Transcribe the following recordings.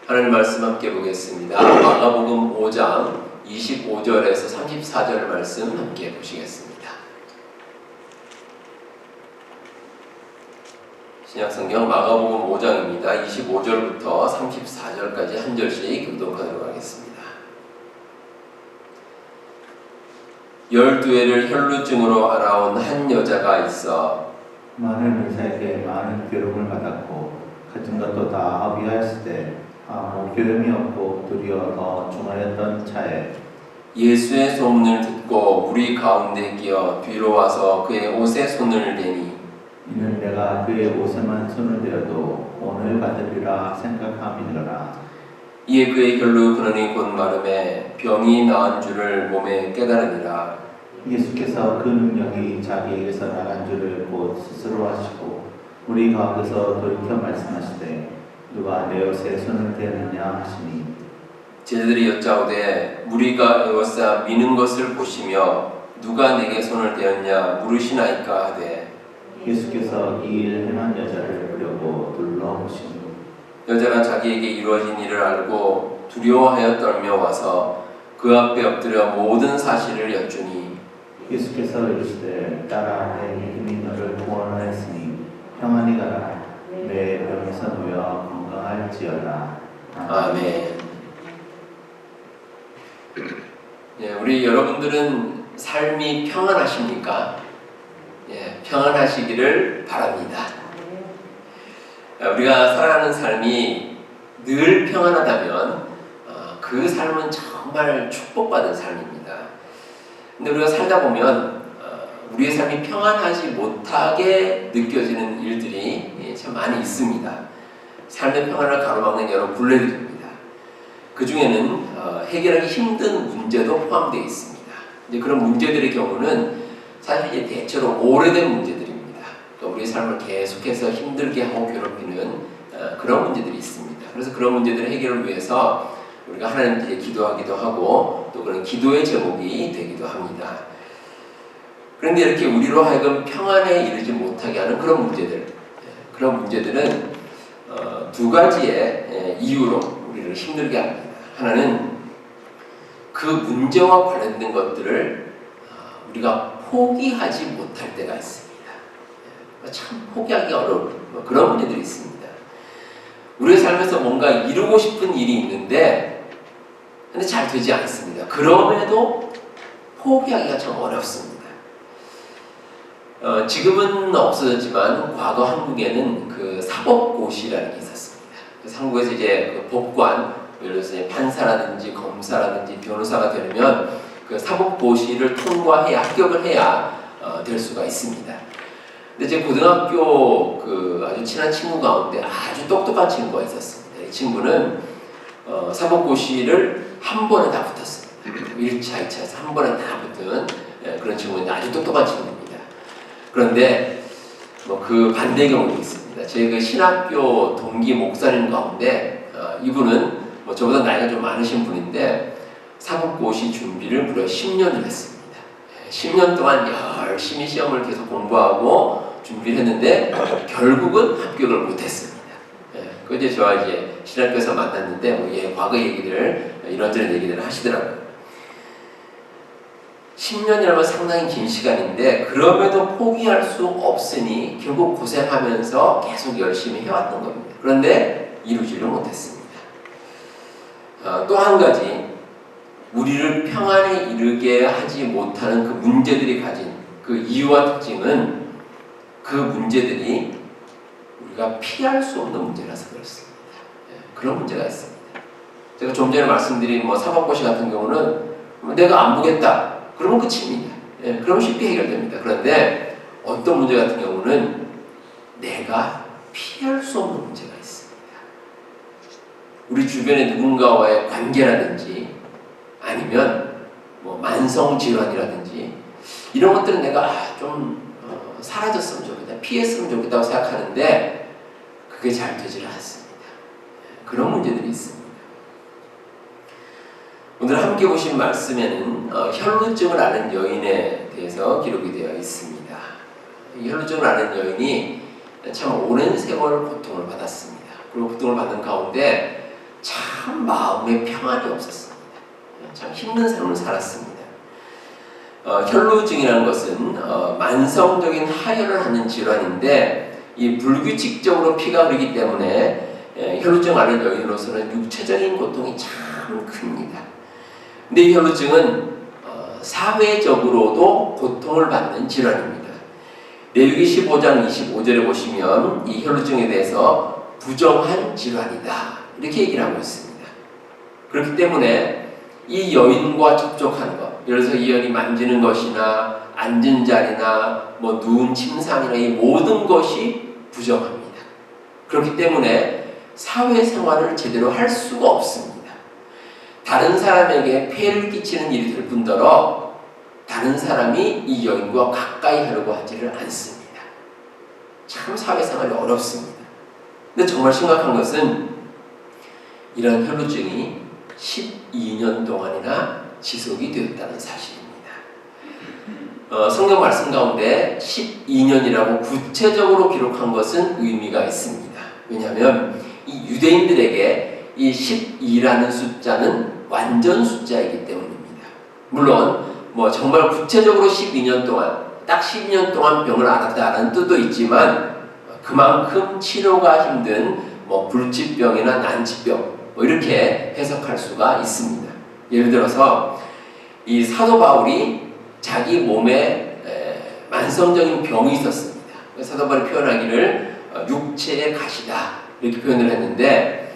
하나님 말씀 함께 보겠습니다. 마가복음 5장 25절에서 34절 말씀 함께 보시겠습니다. 신약성경 마가복음 5장입니다. 25절부터 34절까지 한 절씩 교독하도록 하겠습니다. 12회를 혈루증으로 알아온 한 여자가 있어 많은 의사에게 많은 괴로움을 받았고 가진 것도 다 허비하였을 때 아무 교염이 없고 도리어 더 중하였던 차에 예수의 소문을 듣고 무리 가운데 끼어 뒤로 와서 그의 옷에 손을 대니 이는 내가 그의 옷에만 손을 대어도 오늘 받으리라 생각함이니라. 이에 그의 혈루 근원이 곧 마름에 병이 나은 줄을 몸에 깨달으니라. 예수께서 그 능력이 자기에게서 나간 줄을 곧 스스로 하시고 우리 가운데서 돌이켜 말씀하시되 누가 내 옷에 손을 대느냐 하시니 제자들이 여짜오되 무리가 에워싸 미는 것을 보시며 누가 내게 손을 대었냐 물으시나이까 하되 예수께서 이 일 행한 여자를 보려고 둘러보시니 여자가 자기에게 이루어진 일을 알고 두려워하여 떨며 와서 그 앞에 엎드려 모든 사실을 여쭈니 예수께서 이르시되 딸아 내 믿음이 너를 구원하였으니 평안히 가라 내 병에서 놓여 건강할지어다. 아멘. 예, 우리 여러분들은 삶이 평안하십니까? 예, 평안하시기를 바랍니다. 우리가 살아가는 삶이 늘 평안하다면 그 삶은 정말 축복받은 삶입니다. 근데 우리가 살다 보면 우리의 삶이 평안하지 못하게 느껴지는 일들이 참 많이 있습니다. 삶의 평안을 가로막는 여러 굴레들입니다. 그 중에는 해결하기 힘든 문제도 포함되어 있습니다. 이제 그런 문제들의 경우는 사실 이제 대체로 오래된 문제들입니다. 또 우리의 삶을 계속해서 힘들게 하고 괴롭히는 그런 문제들이 있습니다. 그래서 그런 문제들의 해결을 위해서 우리가 하나님께 기도하기도 하고 또 그런 기도의 제목이 되기도 합니다. 그런데 이렇게 우리로 하여금 평안에 이르지 못하게 하는 그런 문제들, 그런 문제들은 두 가지의 이유로 우리를 힘들게 합니다. 하나는 그 문제와 관련된 것들을 우리가 포기하지 못할 때가 있습니다. 참 포기하기 어려운 그런 문제들이 있습니다. 우리의 삶에서 뭔가 이루고 싶은 일이 있는데 근데 잘 되지 않습니다. 그럼에도 포기하기가 참 어렵습니다. 지금은 없어졌지만 과거 한국에는 그 사법고시라는 게 있었습니다. 그래서 한국에서 이제 그 법관, 예를 들어서 판사라든지 검사라든지 변호사가 되려면 그 사법고시를 통과해야 합격을 해야 될 수가 있습니다. 근데 제 고등학교 그 아주 친한 친구 가운데 아주 똑똑한 친구가 있었습니다. 이 친구는 사법고시를 한 번에 다 붙었습니다. 1차, 2차에서 한 번에 다 붙은 그런 친구인데 아주 똑똑한 친구입니다. 그런데 그 반대의 경우도 있습니다. 제 그 신학교 동기 목사님 가운데 이분은 저보다 나이가 좀 많으신 분인데 사법고시 준비를 무려 10년을 했습니다. 10년 동안 열심히 시험을 계속 공부하고 준비를 했는데 결국은 합격을 못했습니다. 그 이제 저와 이제 신학교에서 만났는데 과거 얘기들 이런저런 얘기들을 하시더라고요. 10년이라면 상당히 긴 시간인데 그럼에도 포기할 수 없으니 결국 고생하면서 계속 열심히 해왔던 겁니다. 그런데 이루지를 못했습니다. 또 한 가지 우리를 평안에 이르게 하지 못하는 그 문제들이 가진 그 이유와 특징은 그 문제들이 우리가 피할 수 없는 문제라서 그렇습니다. 그런 문제가 있습니다. 제가 좀 전에 말씀드린 사법고시 같은 경우는 내가 안 보겠다. 그러면 끝입니다. 그러면 쉽게 해결됩니다. 그런데 어떤 문제 같은 경우는 내가 피할 수 없는 문제가 있습니다. 우리 주변의 누군가와의 관계라든지 아니면 만성질환이라든지 이런 것들은 내가 좀 사라졌으면 좋겠다, 피했으면 좋겠다고 생각하는데 그게 잘 되질 않습니다. 그런 문제들이 있습니다. 오늘 함께 보신 말씀에는 혈루증을 앓는 여인에 대해서 기록이 되어 있습니다. 이 혈루증을 앓는 여인이 참 오랜 세월 고통을 받았습니다. 그리고 고통을 받는 가운데 참 마음에 평안이 없었습니다. 참 힘든 삶을 살았습니다. 혈루증이라는 것은 만성적인 하혈을 하는 질환인데 이 불규칙적으로 피가 흐르기 때문에 혈루증 앓은 여인으로서는 육체적인 고통이 참 큽니다. 근데 이 혈루증은 사회적으로도 고통을 받는 질환입니다. 레위기 15장 25절에 보시면 이 혈루증에 대해서 부정한 질환이다 이렇게 얘기를 하고 있습니다. 그렇기 때문에 이 여인과 접촉하는 것, 예를 들어서 이 여인이 만지는 것이나 앉은 자리나 뭐 누운 침상이나 이 모든 것이 부정합니다. 그렇기 때문에 사회생활을 제대로 할 수가 없습니다. 다른 사람에게 폐를 끼치는 일이 될 뿐더러 다른 사람이 이 여인과 가까이 하려고 하지를 않습니다. 참 사회생활이 어렵습니다. 근데 정말 심각한 것은 이런 혈루증이 12년 동안이나 지속이 되었다는 사실입니다. 성경 말씀 가운데 12년이라고 구체적으로 기록한 것은 의미가 있습니다. 왜냐하면 이 유대인들에게 이 12라는 숫자는 완전 숫자이기 때문입니다. 물론 뭐 정말 구체적으로 12년 동안 딱 12년 동안 병을 앓았다는 뜻도 있지만 그만큼 치료가 힘든 뭐 불치병이나 난치병 뭐 이렇게 해석할 수가 있습니다. 예를 들어서 이 사도 바울이 자기 몸에 만성적인 병이 있었습니다. 사도 바울이 표현하기를 육체의 가시다 이렇게 표현을 했는데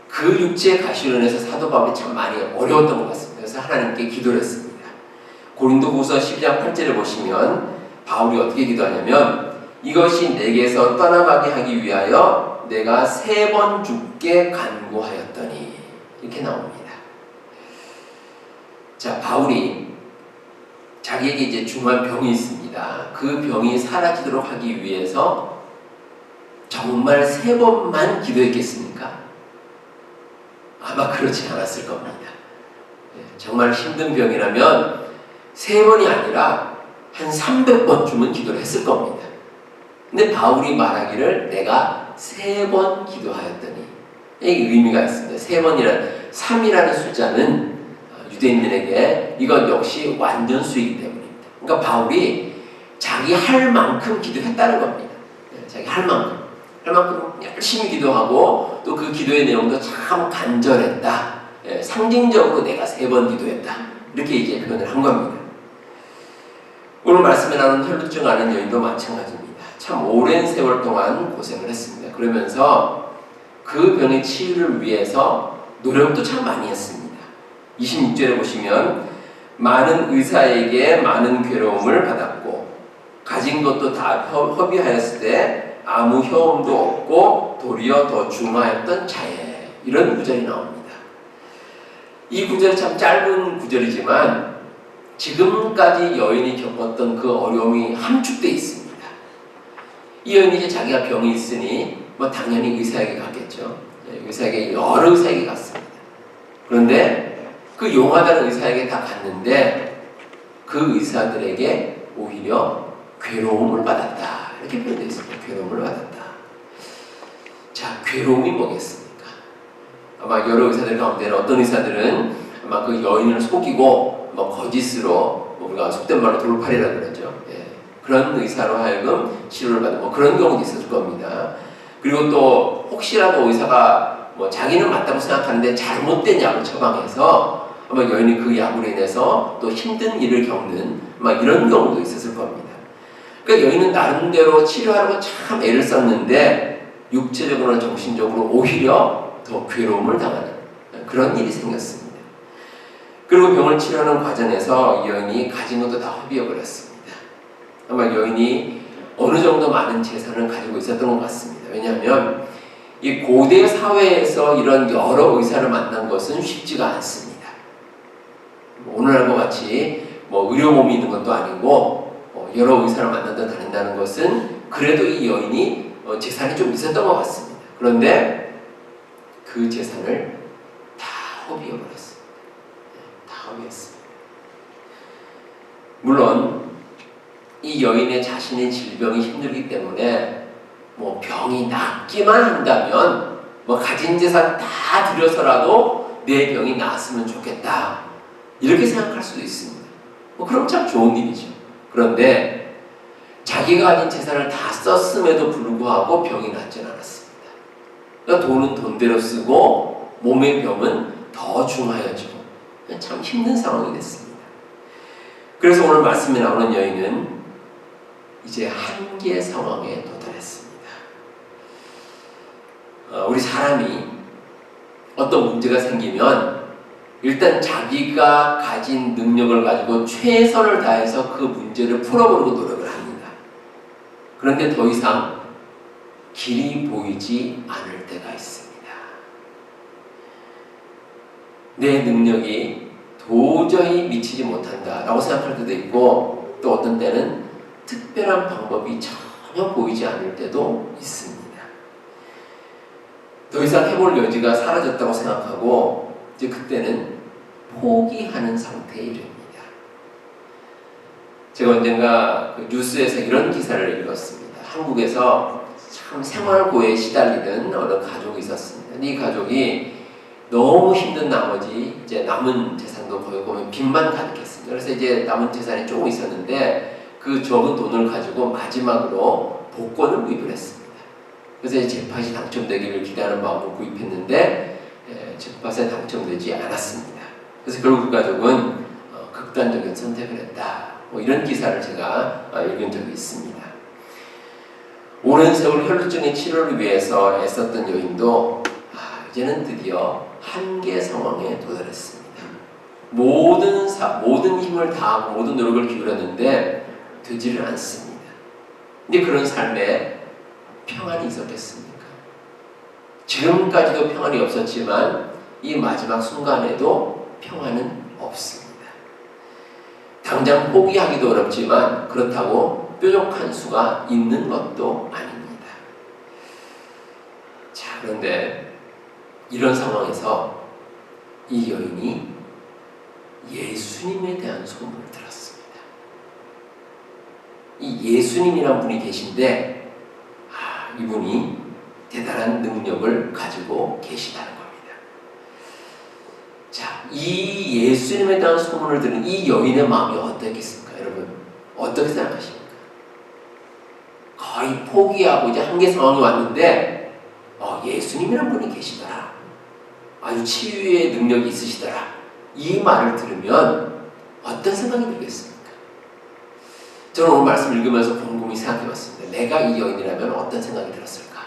그 육체의 가시로 인해서 사도 바울이 참 많이 어려웠던 것 같습니다. 그래서 하나님께 기도를 했습니다. 고린도후서 12장 8절에 보시면 바울이 어떻게 기도하냐면 이것이 내게서 떠나가게 하기 위하여 내가 3번 죽게 간구하였더니 이렇게 나옵니다. 자, 바울이 자기에게 이제 중한 병이 있습니다. 그 병이 사라지도록 하기 위해서 정말 3번만 기도했겠습니까? 아마 그렇지 않았을 겁니다. 정말 힘든 병이라면 3번이 아니라 한 300번쯤은 기도를 했을 겁니다. 근데 바울이 말하기를 내가 3번 기도하였더니 이게 의미가 있습니다. 3번이란 3이라는 숫자는 유대인들에게 이건 역시 완전수이기 때문입니다. 그러니까 바울이 자기 할 만큼 기도했다는 겁니다. 자기 할 만큼 열심히 기도하고 또 그 기도의 내용도 참 간절했다. 상징적으로 내가 3번 기도했다. 이렇게 이제 표현을 한 겁니다. 오늘 말씀에 나오는 혈루증 앓는 여인도 마찬가지입니다. 참 오랜 세월 동안 고생을 했습니다. 그러면서 그 병의 치유를 위해서 노력도 참 많이 했습니다. 26절에 보시면 많은 의사에게 많은 괴로움을 받았고 가진 것도 다 허비하였을 때 아무 효험도 없고 도리어 더 중하였던 자에 이런 구절이 나옵니다. 이 구절이 참 짧은 구절이지만 지금까지 여인이 겪었던 그 어려움이 함축되어 있습니다. 이 여인이 이제 자기가 병이 있으니 뭐 당연히 의사에게 갔겠죠. 여러 의사에게 갔습니다. 그런데 그 용하다는 의사에게 다 갔는데 그 의사들에게 오히려 괴로움을 받았다. 이렇게 표현되어 있습니다. 괴로움을 받았다. 자, 괴로움이 뭐겠습니까? 아마 여러 의사들 가운데는 어떤 의사들은 아마 그 여인을 속이고 뭐 거짓으로 우리가 속된 말로 돌팔이라고 그러죠. 그런 의사로 하여금 치료를 받는 뭐 그런 경우도 있었을 겁니다. 그리고 또 혹시라도 의사가 뭐 자기는 맞다고 생각하는데 잘못된 약을 처방해서 아마 여인이 그 약으로 인해서 또 힘든 일을 겪는 막 이런 경우도 있었을 겁니다. 그러니까 여인은 나름대로 치료하려고 참 애를 썼는데 육체적으로나 정신적으로 오히려 더 괴로움을 당하는 그런 일이 생겼습니다. 그리고 병을 치료하는 과정에서 이 여인이 가진 것도 다 허비해버렸습니다. 아마 여인이 어느 정도 많은 재산을 가지고 있었던 것 같습니다. 왜냐하면 이 고대 사회에서 이런 여러 의사를 만난 것은 쉽지가 않습니다. 오늘날과 같이 뭐 의료보험이 있는 것도 아니고 여러 의사를 만나다 다닌다는 것은 그래도 이 여인이 재산이 좀 있었던 것 같습니다. 그런데 그 재산을 다 허비해버렸습니다. 다 허비했습니다. 물론 이 여인의 자신의 질병이 힘들기 때문에 뭐 병이 낫기만 한다면 뭐 가진 재산 다 들여서라도 내 병이 나았으면 좋겠다. 이렇게 생각할 수도 있습니다. 뭐 그럼 참 좋은 일이죠. 그런데 자기가 가진 재산을 다 썼음에도 불구하고 병이 낫진 않았습니다. 그러니까 돈은 돈대로 쓰고 몸의 병은 더 중하여지고 참 힘든 상황이 됐습니다. 그래서 오늘 말씀에 나오는 여인은 이제 한계 상황에 도달했습니다. 우리 사람이 어떤 문제가 생기면 일단 자기가 가진 능력을 가지고 최선을 다해서 그 문제를 풀어보려고 노력을 합니다. 그런데 더 이상 길이 보이지 않을 때가 있습니다. 내 능력이 도저히 미치지 못한다라고 생각할 때도 있고, 또 어떤 때는 특별한 방법이 전혀 보이지 않을 때도 있습니다. 더 이상 해볼 여지가 사라졌다고 생각하고 이제 그때는 포기하는 상태에 이릅니다. 제가 언젠가 그 뉴스에서 이런 기사를 읽었습니다. 한국에서 참 생활고에 시달리는 어느 가족이 있었습니다. 이 가족이 너무 힘든 나머지 이제 남은 재산도 거의 보면 빚만 가득했습니다. 그래서 이제 남은 재산이 조금 있었는데 그 적은 돈을 가지고 마지막으로 복권을 구입을 했습니다. 그래서 이제 잭팟이 당첨되기를 기대하는 마음으로 구입했는데 잭팟에 당첨되지 않았습니다. 그래서 결국 그 가족은 극단적인 선택을 했다. 뭐 이런 기사를 제가 읽은 적이 있습니다. 오랜 세월 혈루증의 치료를 위해서 애썼던 여인도 이제는 드디어 한계 상황에 도달했습니다. 모든 힘을 다하고 모든 노력을 기울였는데 되지를 않습니다. 근데 그런 삶에 평안이 있었겠습니까? 지금까지도 평안이 없었지만 이 마지막 순간에도 평안은 없습니다. 당장 포기하기도 어렵지만 그렇다고 뾰족한 수가 있는 것도 아닙니다. 자, 그런데 이런 상황에서 이 여인이 예수님에 대한 소문을 들었습니다. 이 예수님이란 분이 계신데 이분이 대단한 능력을 가지고 계시다는 겁니다. 자, 이 예수님에 대한 소문을 들은 이 여인의 마음이 어떻겠습니까? 여러분, 어떻게 생각하십니까? 거의 포기하고 이제 한계 상황이 왔는데 예수님이란 분이 계시더라. 아주 치유의 능력이 있으시더라. 이 말을 들으면 어떤 생각이 들겠습니까? 저는 오늘 말씀 읽으면서 곰곰이 생각해봤습니다. 내가 이 여인이라면 어떤 생각이 들었을까?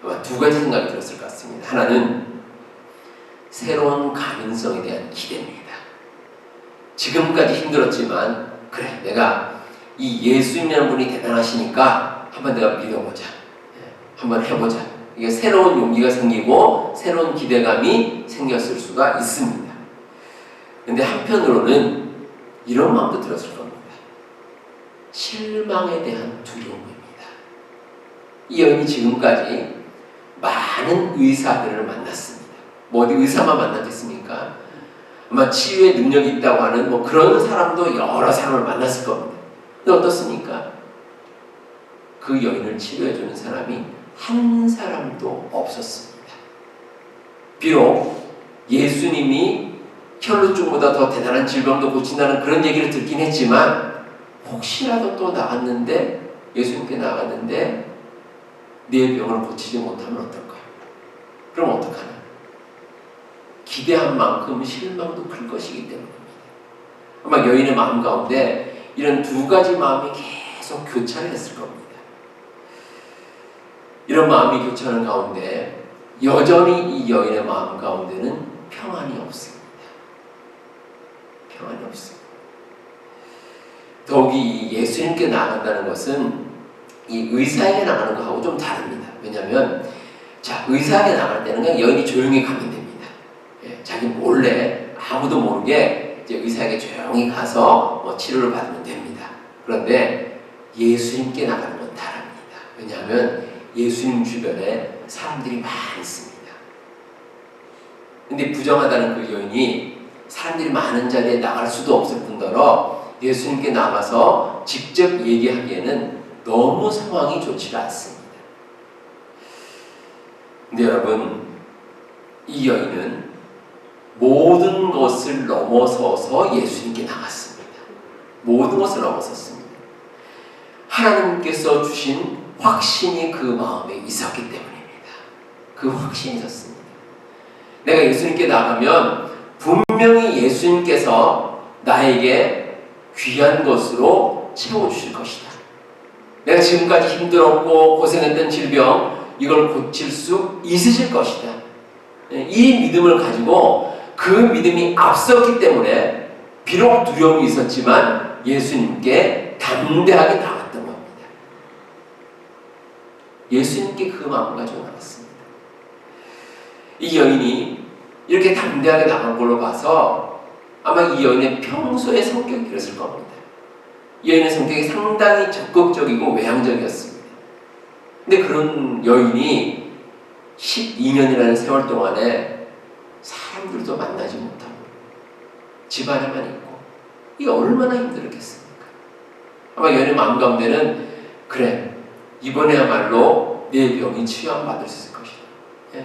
아마 두 가지 생각이 들었을 것 같습니다. 하나는 새로운 가능성에 대한 기대입니다. 지금까지 힘들었지만 그래, 내가 이 예수님이라는 분이 대단하시니까 한번 내가 믿어보자. 한번 해보자. 이게 새로운 용기가 생기고 새로운 기대감이 생겼을 수가 있습니다. 근데 한편으로는 이런 마음도 들었을 겁니다. 실망에 대한 두려움입니다. 이 여인이 지금까지 많은 의사들을 만났습니다. 뭐 어디 의사만 만났겠습니까? 아마 치유의 능력이 있다고 하는 뭐 그런 사람도 여러 사람을 만났을 겁니다. 근데 어떻습니까? 그 여인을 치료해주는 사람이 한 사람도 없었습니다. 비록 예수님이 혈루증보다 더 대단한 질병도 고친다는 그런 얘기를 듣긴 했지만 혹시라도 또 나갔는데 예수님께 나갔는데 내 병을 고치지 못하면 어떨까? 그럼 어떡하나? 기대한 만큼 실망도 클 것이기 때문입니다. 아마 여인의 마음 가운데 이런 두 가지 마음이 계속 교차를 했을 겁니다. 이런 마음이 교차하는 가운데 여전히 이 여인의 마음 가운데는 평안이 없습니다. 평안이 없습니다. 더욱이 예수님께 나아간다는 것은 이 의사에게 나가는 것하고 좀 다릅니다. 왜냐하면 의사에게 나갈 때는 그냥 여인이 조용히 가면 됩니다. 자기 몰래 아무도 모르게 이제 의사에게 조용히 가서 치료를 받으면 됩니다. 그런데 예수님께 나가는 건 다릅니다. 왜냐하면 예수님 주변에 사람들이 많습니다. 근데 부정하다는 그 여인이 사람들이 많은 자리에 나갈 수도 없을 뿐더러 예수님께 나가서 직접 얘기하기에는 너무 상황이 좋지가 않습니다. 근데 여러분, 이 여인은 모든 것을 넘어서서 예수님께 나갔습니다. 모든 것을 넘어섰습니다. 하나님께서 주신 확신이 그 마음에 있었기 때문입니다. 그 확신이 있었습니다. 내가 예수님께 나가면 분명히 예수님께서 나에게 귀한 것으로 채워주실 것이다. 내가 지금까지 힘들었고 고생했던 질병, 이걸 고칠 수 있으실 것이다. 이 믿음을 가지고 그 믿음이 앞섰기 때문에 비록 두려움이 있었지만 예수님께 담대하게 나갔던 겁니다. 예수님께 그 마음을 가지고 나갔습니다. 이 여인이 이렇게 담대하게 나간 걸로 봐서 아마 이 여인의 평소의 성격이 그랬을 겁니다. 이 여인의 성격이 상당히 적극적이고 외향적이었습니다. 근데 그런 여인이 12년이라는 세월 동안에 사람들도 만나지 못하고 집안에만 있고, 이게 얼마나 힘들었겠습니까? 아마 여인의 마음 가운데는, 그래, 이번에야말로 내 병이 치유받을 수 있을 것이다.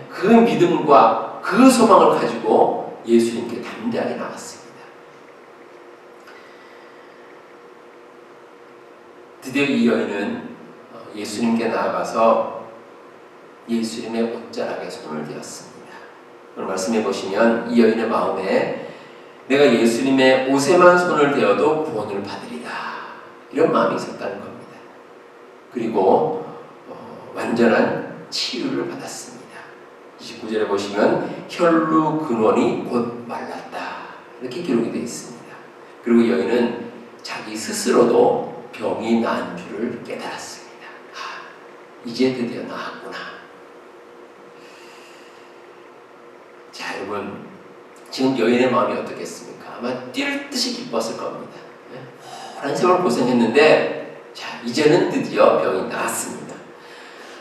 그 믿음과 그 소망을 가지고 예수님께 담대하게 나갔습니다. 드디어 이 여인은 예수님께 나아가서 예수님의 옷자락에 손을 대었습니다. 오늘 말씀해 보시면 이 여인의 마음에 내가 예수님의 옷에만 손을 대어도 구원을 받으리라, 이런 마음이 있었다는 겁니다. 그리고 완전한 치유를 받았습니다. 29절에 보시면 혈루 근원이 곧 말랐다, 이렇게 기록이 되어 있습니다. 그리고 여인은 자기 스스로도 병이 나은 줄을 깨달았습니다. 이제 드디어 나았구나. 자, 여러분, 지금 여인의 마음이 어떻겠습니까? 아마 뛸 듯이 기뻤을 겁니다. 오랜 세월 고생했는데, 자, 이제는 드디어 병이 나았습니다.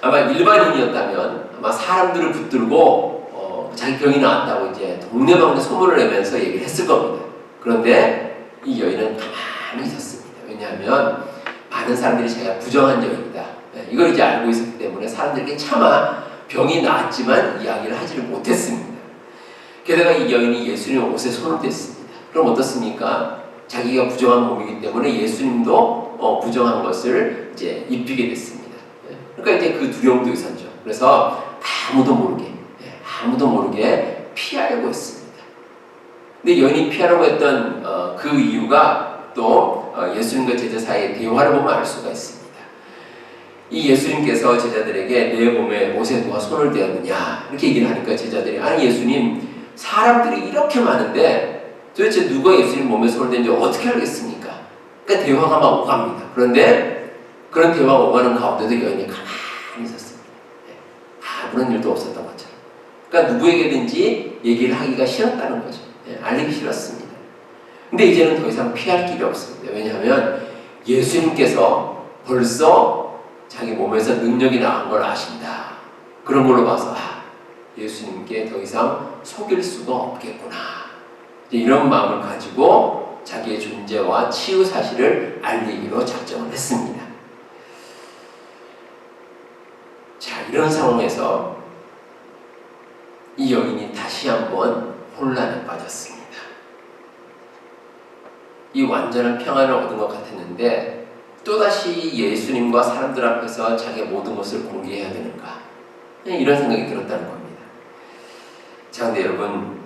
아마 일반인이었다면 아마 사람들을 붙들고 자기 병이 나았다고 이제 동네방네 소문을 내면서 얘기를 했을 겁니다. 그런데 이 여인은 가만히 있었습니다. 왜냐하면 많은 사람들이 자기가 부정한 여인이다, 이걸 이제 알고 있었기 때문에 사람들에게 차마 병이 나았지만 이야기를 하지를 못했습니다. 게다가 이 여인이 예수님 옷에 손을 댔습니다. 그럼 어떻습니까? 자기가 부정한 몸이기 때문에 예수님도 부정한 것을 이제 입히게 됐습니다. 그러니까 이제 그 두려움도 있었죠. 그래서 아무도 모르게 피하려고 했습니다. 근데 여인이 피하려고 했던 그 이유가 또 예수님과 제자 사이의 대화를 보면 알 수가 있습니다. 이 예수님께서 제자들에게 내 몸에 옷에 누가 손을 대었느냐, 이렇게 얘기를 하니까 제자들이, 아니 예수님, 사람들이 이렇게 많은데 도대체 누가 예수님 몸에 손을 댄지 어떻게 알겠습니까? 그러니까 대화가 막 오갑니다. 그런데 그런 대화가 오가는 가운데도 여인이 가만히 있었습니다. 아무런 일도 없었던 것처럼. 그러니까 누구에게든지 얘기를 하기가 싫었다는 거죠. 알리기 싫었습니다. 근데 이제는 더 이상 피할 길이 없습니다. 왜냐하면 예수님께서 벌써 자기 몸에서 능력이 나온 걸 아신다. 그런 걸로 봐서 예수님께 더 이상 속일 수가 없겠구나, 이런 마음을 가지고 자기의 존재와 치유 사실을 알리기로 작정을 했습니다. 자, 이런 상황에서 이 여인이 다시 한번 혼란에 빠졌습니다. 이 완전한 평안을 얻은 것 같았는데 또다시 예수님과 사람들 앞에서 자기의 모든 것을 공개해야 되는가, 이런 생각이 들었다는 겁니다. 자, 근데 여러분,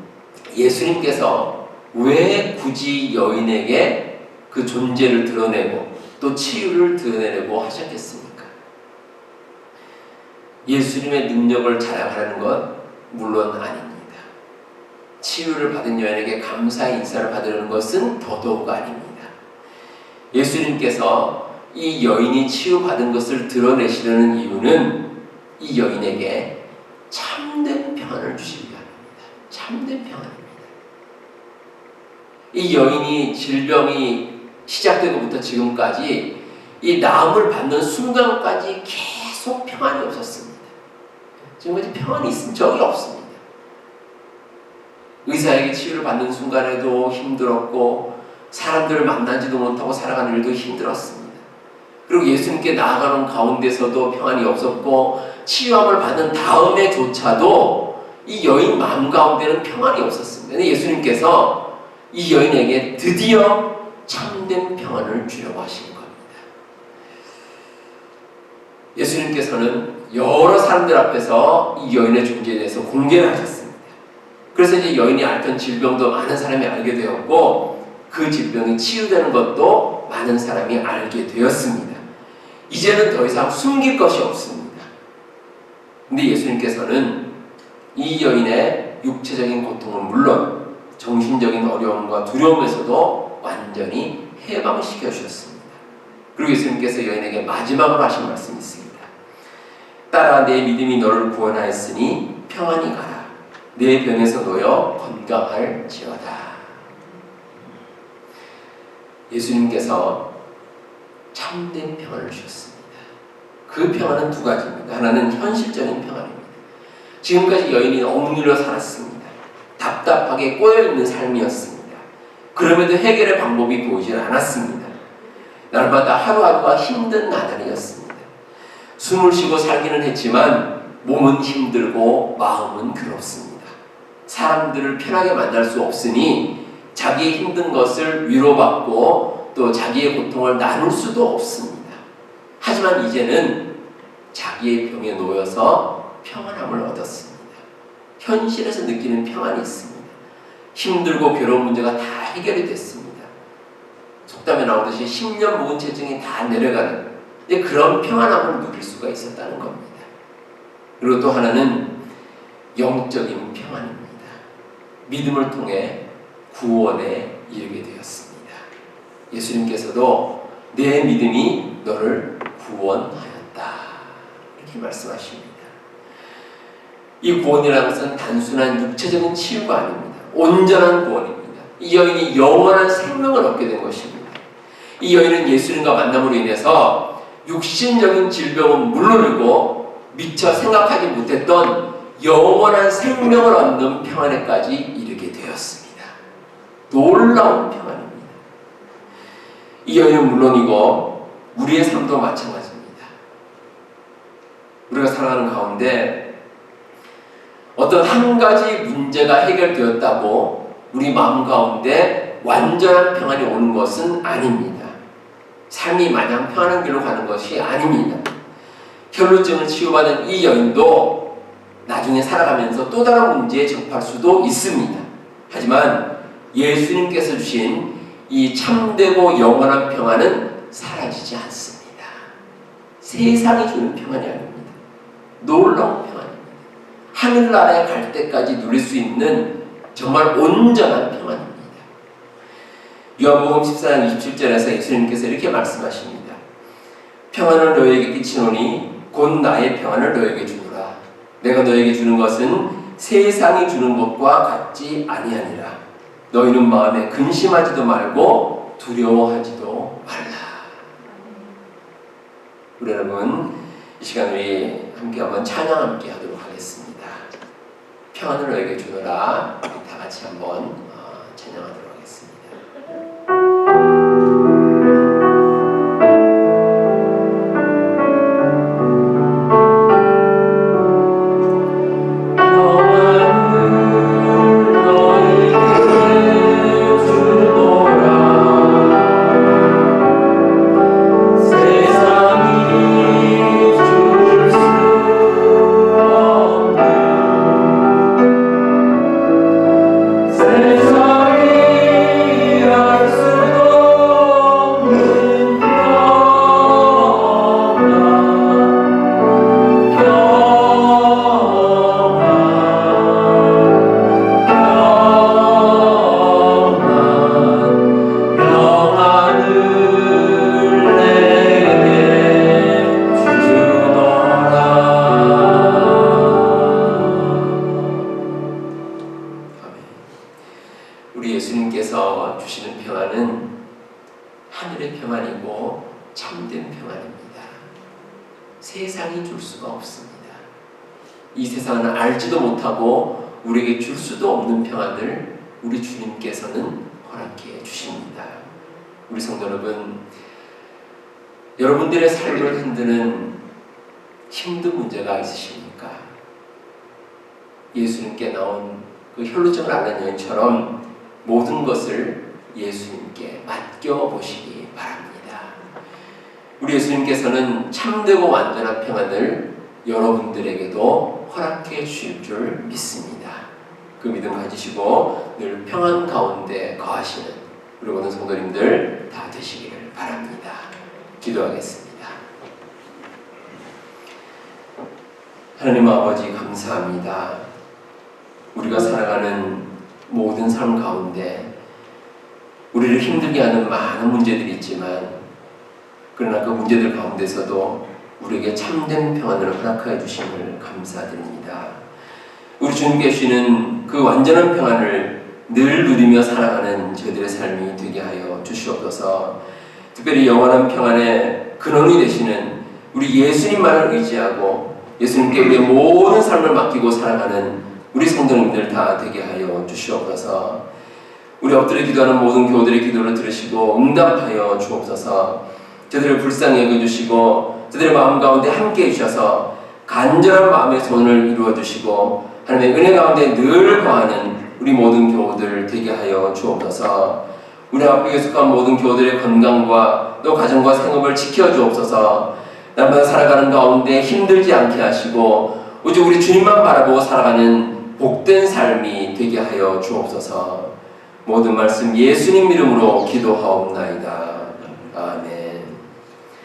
예수님께서 왜 굳이 여인에게 그 존재를 드러내고 또 치유를 드러내려고 하셨겠습니까? 예수님의 능력을 자랑하는 것 물론 아닙니다. 치유를 받은 여인에게 감사의 인사를 받으려는 것은 더더욱 아닙니다. 예수님께서 이 여인이 치유받은 것을 드러내시려는 이유는 이 여인에게 참된 평안을 주시기 위함입니다. 참된 평안입니다. 이 여인이 질병이 시작되고부터 지금까지 이 나음을 받는 순간까지 계속 평안이 없었습니다. 지금까지 평안이 있은 적이 없습니다. 의사에게 치유를 받는 순간에도 힘들었고 사람들을 만나지도 못하고 살아가는 일도 힘들었습니다. 그리고 예수님께 나아가는 가운데서도 평안이 없었고 치유함을 받은 다음에조차도 이 여인 마음 가운데는 평안이 없었습니다. 근데 예수님께서 이 여인에게 드디어 참된 평안을 주려고 하신 겁니다. 예수님께서는 여러 사람들 앞에서 이 여인의 존재에 대해서 공개를 하셨습니다. 그래서 이제 여인이 앓던 질병도 많은 사람이 알게 되었고 그 질병이 치유되는 것도 많은 사람이 알게 되었습니다. 이제는 더 이상 숨길 것이 없습니다. 근데 예수님께서는 이 여인의 육체적인 고통은 물론 정신적인 어려움과 두려움에서도 완전히 해방시켜 주셨습니다. 그리고 예수님께서 여인에게 마지막으로 하신 말씀이 있습니다. 딸아, 내 믿음이 너를 구원하였으니 평안히 가라. 내 병에서 놓여 건강할지어다. 예수님께서 참된 평안을 주셨습니다. 그 평안은 두 가지입니다. 하나는 현실적인 평안입니다. 지금까지 여인이 억눌려 살았습니다. 답답하게 꼬여있는 삶이었습니다. 그럼에도 해결의 방법이 보이질 않았습니다. 날마다 하루하루가 힘든 나날이었습니다. 숨을 쉬고 살기는 했지만 몸은 힘들고 마음은 괴롭습니다. 사람들을 편하게 만날 수 없으니 자기의 힘든 것을 위로받고 또 자기의 고통을 나눌 수도 없습니다. 하지만 이제는 자기의 병에 놓여서 평안함을 얻었습니다. 현실에서 느끼는 평안이 있습니다. 힘들고 괴로운 문제가 다 해결이 됐습니다. 속담에 나오듯이 10년 묵은 체증이 다 내려가는 그런 평안함을 누릴 수가 있었다는 겁니다. 그리고 또 하나는 영적인 평안입니다. 믿음을 통해 구원에 이르게 되었습니다. 예수님께서도 내 믿음이 너를 구원하였다 이렇게 말씀하십니다. 이 구원이라는 것은 단순한 육체적인 치유가 아닙니다. 온전한 구원입니다. 이 여인이 영원한 생명을 얻게 된 것입니다. 이 여인은 예수님과 만남으로 인해서 육신적인 질병은 물론이고 미처 생각하지 못했던 영원한 생명을 얻는 평안에까지 이르게 되었습니다. 놀라운 평안입니다. 이 여인은 물론이고 우리의 삶도 마찬가지입니다. 우리가 살아가는 가운데 어떤 한 가지 문제가 해결되었다고 우리 마음 가운데 완전한 평안이 오는 것은 아닙니다. 삶이 마냥 편한 길로 가는 것이 아닙니다. 혈루증을 치유받은 이 여인도 나중에 살아가면서 또 다른 문제에 접할 수도 있습니다. 하지만 예수님께서 주신 이 참되고 영원한 평안은 사라지지 않습니다. 세상이 주는 평안이 아닙니다. 놀라운 평안입니다. 하늘나라에 갈 때까지 누릴 수 있는 정말 온전한 평안입니다. 요한복음 14장 27절에서 예수님께서 이렇게 말씀하십니다. 평안을 너에게 끼치노니 곧 나의 평안을 너에게 주노라. 내가 너에게 주는 것은 세상이 주는 것과 같지 아니하니라. 너희는 마음에 근심하지도 말고 두려워하지도 말라. 우리 여러분, 이 시간 우리 함께 한번 찬양 함께 하도록 하겠습니다. 평안을 너에게 주노라. 우리 다 같이 한번 찬양하도록 하겠습니다. 우리 예수님께서 주시는 평안은 하늘의 평안이고 참된 평안입니다. 세상이 줄 수가 없습니다. 이 세상은 알지도 못하고 우리에게 줄 수도 없는 평안을 우리 주님께서는 허락해 주십니다. 우리 성도 여러분, 여러분들의 삶을 흔드는 힘든 문제가 있으십니까? 예수님께 나온 그 혈루증을 앓는 여인처럼 모든 것을 예수님께 맡겨보시기 바랍니다. 우리 예수님께서는 참되고 완전한 평안을 여러분들에게도 허락해 주실 줄 믿습니다. 그 믿음 가지시고 늘 평안 가운데 거하시는 우리 모든 성도님들 다 되시기를 바랍니다. 기도하겠습니다. 하나님 아버지 감사합니다. 우리가 살아가는 모든 삶 가운데 우리를 힘들게 하는 많은 문제들이 있지만 그러나 그 문제들 가운데서도 우리에게 참된 평안을 허락하여 주심을 감사드립니다. 우리 주님께 주시는 그 완전한 평안을 늘 누리며 살아가는 저희들의 삶이 되게 하여 주시옵소서. 특별히 영원한 평안의 근원이 되시는 우리 예수님만을 의지하고 예수님께 우리의 모든 삶을 맡기고 살아가는 우리 성도님들 다 되게 하여 주시옵소서. 우리 엎드려 기도하는 모든 교우들의 기도를 들으시고 응답하여 주옵소서. 저들을 불쌍히 여겨주시고 저들의 마음 가운데 함께해 주셔서 간절한 마음의 소원을 이루어 주시고 하나님의 은혜 가운데 늘 거하는 우리 모든 교우들 되게 하여 주옵소서. 우리 앞에 속한 모든 교우들의 건강과 또 가정과 생업을 지켜 주옵소서. 날마다 살아가는 가운데 힘들지 않게 하시고 오직 우리 주님만 바라보고 살아가는 복된 삶이 되게 하여 주옵소서. 모든 말씀 예수님 이름으로 기도하옵나이다. 아멘.